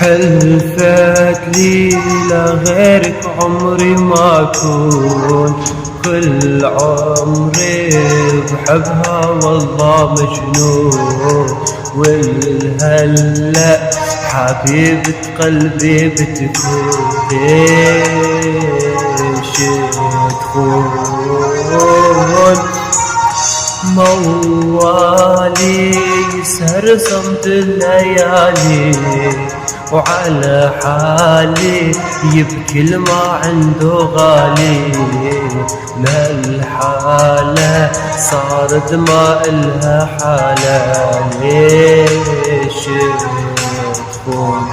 حلفت لي لغيرك عمري ما أكون، كل عمري بحبها والله مجنون. والهلا حبيبة قلبي بتكون ليش تخون؟ موالي يسهر صمت الليالي وعلى حالي يبكي الما عنده غالي. لهالحالة صارت ما إلها حالة، ليش تخون؟